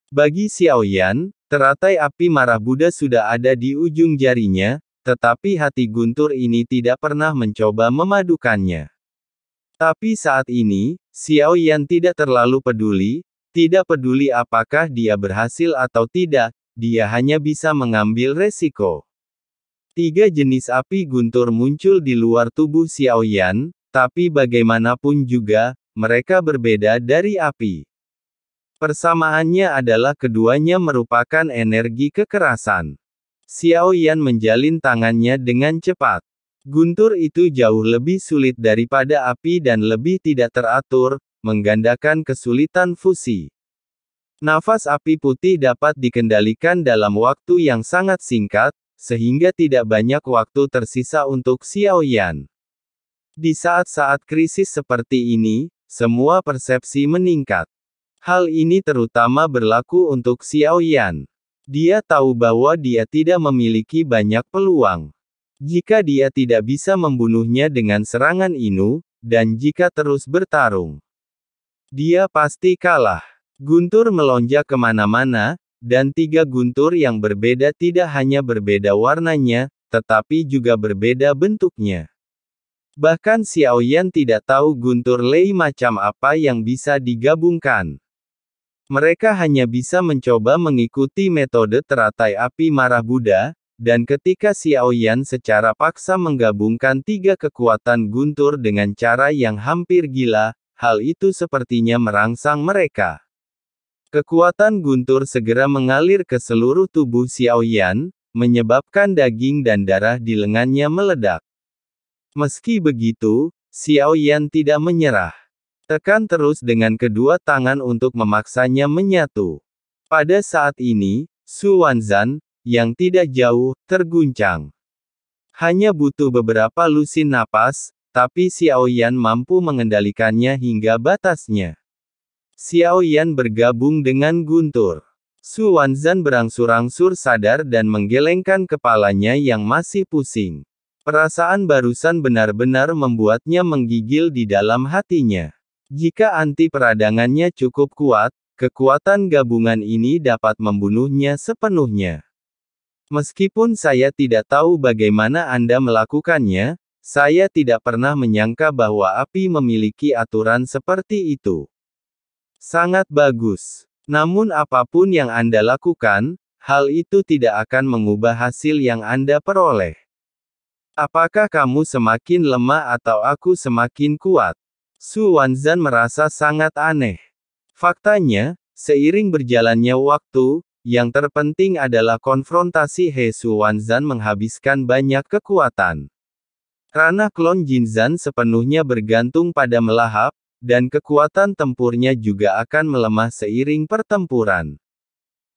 Bagi Xiaoyan, teratai api marah Buddha sudah ada di ujung jarinya, tetapi hati Guntur ini tidak pernah mencoba memadukannya. Tapi saat ini, Xiaoyan tidak terlalu peduli, tidak peduli apakah dia berhasil atau tidak, dia hanya bisa mengambil resiko. 3 jenis api guntur muncul di luar tubuh Xiaoyan, tapi bagaimanapun juga, mereka berbeda dari api. Persamaannya adalah keduanya merupakan energi kekerasan. Xiaoyan menjalin tangannya dengan cepat. Guntur itu jauh lebih sulit daripada api dan lebih tidak teratur, menggandakan kesulitan fusi. Nafas api putih dapat dikendalikan dalam waktu yang sangat singkat, sehingga tidak banyak waktu tersisa untuk Xiaoyan. Di saat-saat krisis seperti ini, semua persepsi meningkat. Hal ini terutama berlaku untuk Xiaoyan. Dia tahu bahwa dia tidak memiliki banyak peluang. Jika dia tidak bisa membunuhnya dengan serangan Inu, dan jika terus bertarung, dia pasti kalah. Guntur melonjak kemana-mana, dan 3 guntur yang berbeda tidak hanya berbeda warnanya, tetapi juga berbeda bentuknya. Bahkan Xiaoyan tidak tahu guntur Lei macam apa yang bisa digabungkan. Mereka hanya bisa mencoba mengikuti metode teratai api marah Buddha, dan ketika Xiaoyan secara paksa menggabungkan 3 kekuatan guntur dengan cara yang hampir gila, hal itu sepertinya merangsang mereka. Kekuatan guntur segera mengalir ke seluruh tubuh Xiaoyan, menyebabkan daging dan darah di lengannya meledak. Meski begitu, Xiaoyan tidak menyerah. Tekan terus dengan kedua tangan untuk memaksanya menyatu. Pada saat ini, Su Wanzan, yang tidak jauh, terguncang. Hanya butuh beberapa lusin napas, tapi Xiaoyan mampu mengendalikannya hingga batasnya. Xiaoyan bergabung dengan guntur. Su Wanzan berangsur-angsur sadar dan menggelengkan kepalanya yang masih pusing. Perasaan barusan benar-benar membuatnya menggigil di dalam hatinya. Jika anti peradangannya cukup kuat, kekuatan gabungan ini dapat membunuhnya sepenuhnya. Meskipun saya tidak tahu bagaimana Anda melakukannya, saya tidak pernah menyangka bahwa api memiliki aturan seperti itu. Sangat bagus. Namun apapun yang Anda lakukan, hal itu tidak akan mengubah hasil yang Anda peroleh. Apakah kamu semakin lemah atau aku semakin kuat? Su Wanzan merasa sangat aneh. Faktanya, seiring berjalannya waktu, yang terpenting adalah konfrontasi He Su Wanzan menghabiskan banyak kekuatan. Ranah klon Jinzan sepenuhnya bergantung pada melahap, dan kekuatan tempurnya juga akan melemah seiring pertempuran.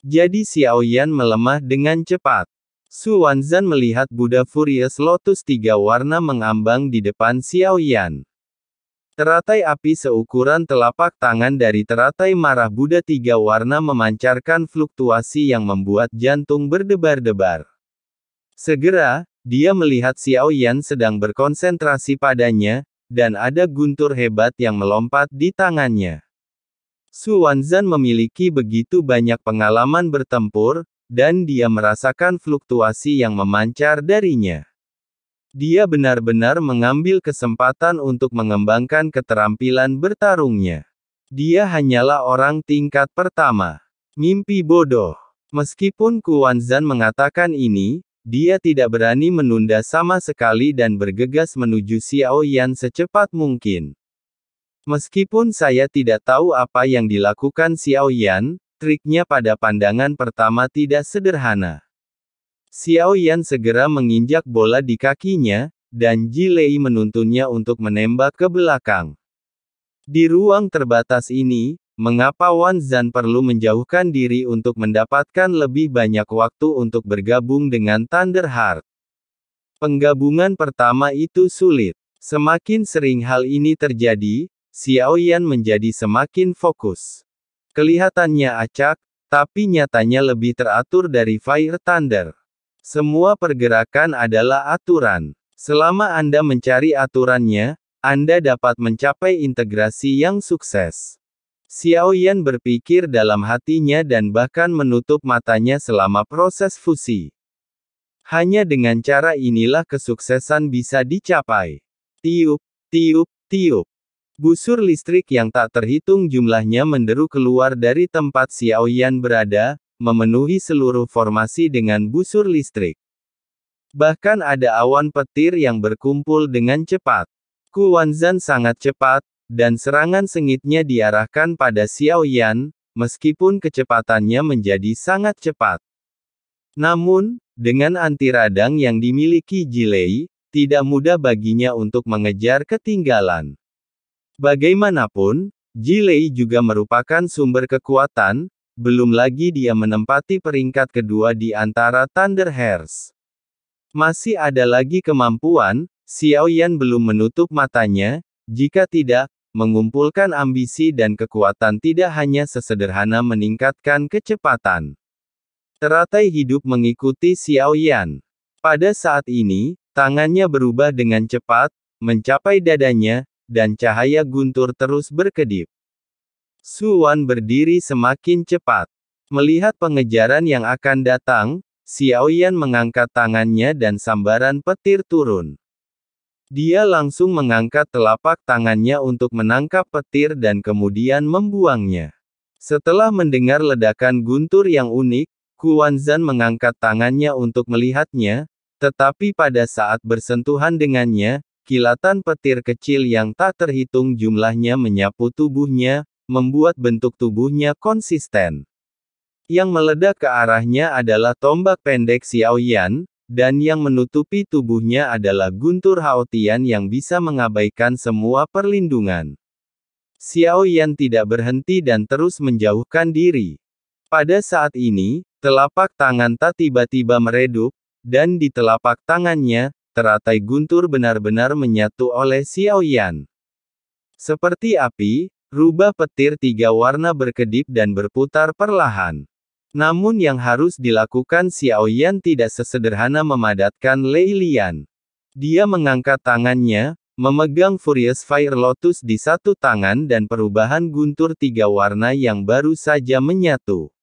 Jadi Xiaoyan melemah dengan cepat. Su Wanzan melihat Buddha Furious Lotus 3 warna mengambang di depan Xiaoyan. Teratai api seukuran telapak tangan dari teratai marah Buddha 3 warna memancarkan fluktuasi yang membuat jantung berdebar-debar. Segera, dia melihat Xiaoyan sedang berkonsentrasi padanya, dan ada guntur hebat yang melompat di tangannya. Su Wanzan memiliki begitu banyak pengalaman bertempur, dan dia merasakan fluktuasi yang memancar darinya. Dia benar-benar mengambil kesempatan untuk mengembangkan keterampilan bertarungnya. Dia hanyalah orang tingkat pertama. Mimpi bodoh. Meskipun Ku Wanzan mengatakan ini, dia tidak berani menunda sama sekali dan bergegas menuju Xiaoyan secepat mungkin. Meskipun saya tidak tahu apa yang dilakukan Xiaoyan, triknya pada pandangan pertama tidak sederhana. Xiaoyan segera menginjak bola di kakinya, dan Ji Lei menuntunnya untuk menembak ke belakang. Di ruang terbatas ini, mengapa Wanzan perlu menjauhkan diri untuk mendapatkan lebih banyak waktu untuk bergabung dengan Thunderheart? Penggabungan pertama itu sulit. Semakin sering hal ini terjadi, Xiaoyan menjadi semakin fokus. Kelihatannya acak, tapi nyatanya lebih teratur dari Fire Thunder. Semua pergerakan adalah aturan. Selama Anda mencari aturannya, Anda dapat mencapai integrasi yang sukses. Xiaoyan berpikir dalam hatinya dan bahkan menutup matanya selama proses fusi. Hanya dengan cara inilah kesuksesan bisa dicapai. Tiup, tiup, tiup. Busur listrik yang tak terhitung jumlahnya menderu keluar dari tempat Xiaoyan berada, memenuhi seluruh formasi dengan busur listrik. Bahkan ada awan petir yang berkumpul dengan cepat. Kuwanzan sangat cepat, dan serangan sengitnya diarahkan pada Xiaoyan, meskipun kecepatannya menjadi sangat cepat. Namun, dengan anti radang yang dimiliki Jilei, tidak mudah baginya untuk mengejar ketinggalan. Bagaimanapun, Jilei juga merupakan sumber kekuatan, belum lagi dia menempati peringkat kedua di antara Thunder Heirs. Masih ada lagi kemampuan, Xiaoyan belum menutup matanya, jika tidak, mengumpulkan ambisi dan kekuatan tidak hanya sesederhana meningkatkan kecepatan. Teratai hidup mengikuti Xiaoyan. Pada saat ini, tangannya berubah dengan cepat, mencapai dadanya, dan cahaya guntur terus berkedip. Su Wan berdiri semakin cepat. Melihat pengejaran yang akan datang, Xiaoyan mengangkat tangannya dan sambaran petir turun. Dia langsung mengangkat telapak tangannya untuk menangkap petir dan kemudian membuangnya. Setelah mendengar ledakan guntur yang unik, Kuwanzan mengangkat tangannya untuk melihatnya, tetapi pada saat bersentuhan dengannya, kilatan petir kecil yang tak terhitung jumlahnya menyapu tubuhnya, membuat bentuk tubuhnya konsisten. Yang meledak ke arahnya adalah tombak pendek Xiaoyan, dan yang menutupi tubuhnya adalah guntur Haotian yang bisa mengabaikan semua perlindungan. Xiaoyan tidak berhenti dan terus menjauhkan diri. Pada saat ini, telapak tangan Tak tiba-tiba meredup, dan di telapak tangannya, teratai guntur benar-benar menyatu oleh Xiaoyan. Seperti api, rubah petir tiga warna berkedip dan berputar perlahan. Namun yang harus dilakukan Xiaoyan tidak sesederhana memadatkan Lei Lian. Dia mengangkat tangannya, memegang Furious Fire Lotus di satu tangan dan perubahan guntur tiga warna yang baru saja menyatu.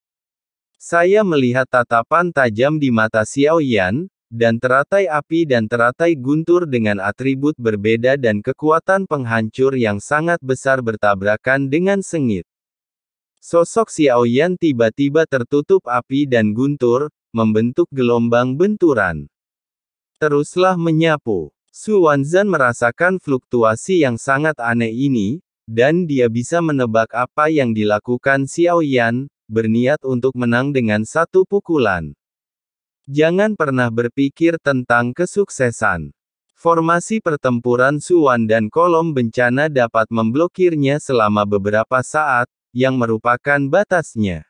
Saya melihat tatapan tajam di mata Xiaoyan, dan teratai api dan teratai guntur dengan atribut berbeda dan kekuatan penghancur yang sangat besar bertabrakan dengan sengit. Sosok Xiaoyan tiba-tiba tertutup api dan guntur, membentuk gelombang benturan. Teruslah menyapu. Su Wanzan merasakan fluktuasi yang sangat aneh ini, dan dia bisa menebak apa yang dilakukan Xiaoyan, berniat untuk menang dengan satu pukulan. Jangan pernah berpikir tentang kesuksesan. Formasi pertempuran Su Wan dan kolom bencana dapat memblokirnya selama beberapa saat, yang merupakan batasnya.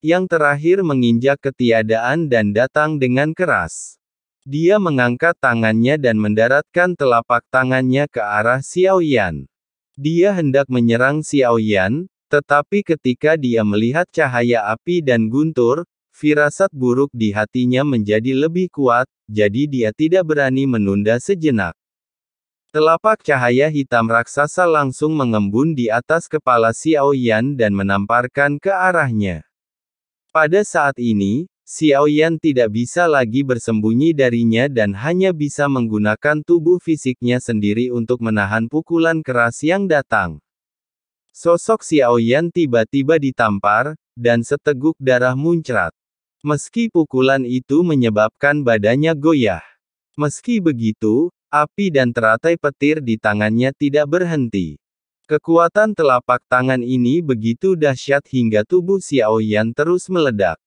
Yang terakhir menginjak ketiadaan dan datang dengan keras. Dia mengangkat tangannya dan mendaratkan telapak tangannya ke arah Xiaoyan. Dia hendak menyerang Xiaoyan, tetapi ketika dia melihat cahaya api dan guntur, firasat buruk di hatinya menjadi lebih kuat, jadi dia tidak berani menunda sejenak. Telapak cahaya hitam raksasa langsung mengembun di atas kepala Xiaoyan dan menamparkan ke arahnya. Pada saat ini, Xiaoyan tidak bisa lagi bersembunyi darinya dan hanya bisa menggunakan tubuh fisiknya sendiri untuk menahan pukulan keras yang datang. Sosok Xiaoyan tiba-tiba ditampar, dan seteguk darah muncrat. Meski pukulan itu menyebabkan badannya goyah. Meski begitu, api dan teratai petir di tangannya tidak berhenti. Kekuatan telapak tangan ini begitu dahsyat hingga tubuh Xiaoyan terus meledak.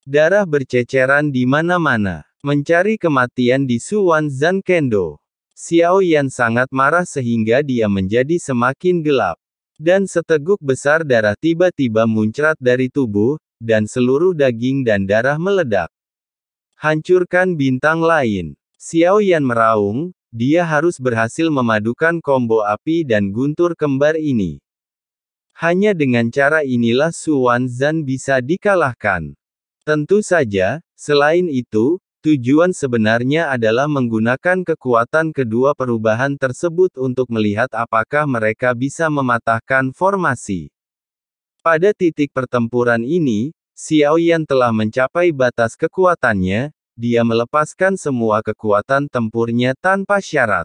Darah berceceran di mana-mana. Mencari kematian di Su Wanzan Kendo. Xiaoyan sangat marah sehingga dia menjadi semakin gelap. Dan seteguk besar darah tiba-tiba muncrat dari tubuh, dan seluruh daging dan darah meledak. Hancurkan bintang lain. Xiaoyan meraung, dia harus berhasil memadukan combo api dan guntur kembar ini. Hanya dengan cara inilah Su Wanzan bisa dikalahkan. Tentu saja, selain itu, tujuan sebenarnya adalah menggunakan kekuatan kedua perubahan tersebut untuk melihat apakah mereka bisa mematahkan formasi. Pada titik pertempuran ini, Xiao Yan telah mencapai batas kekuatannya, dia melepaskan semua kekuatan tempurnya tanpa syarat.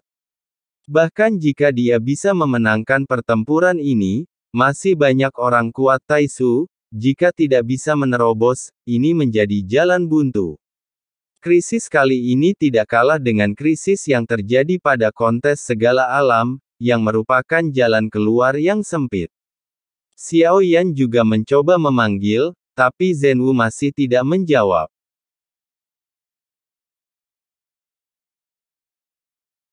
Bahkan jika dia bisa memenangkan pertempuran ini, masih banyak orang kuat Taisu, jika tidak bisa menerobos, ini menjadi jalan buntu. Krisis kali ini tidak kalah dengan krisis yang terjadi pada kontes segala alam, yang merupakan jalan keluar yang sempit. Xiao Yan juga mencoba memanggil, tapi Zhenwu masih tidak menjawab.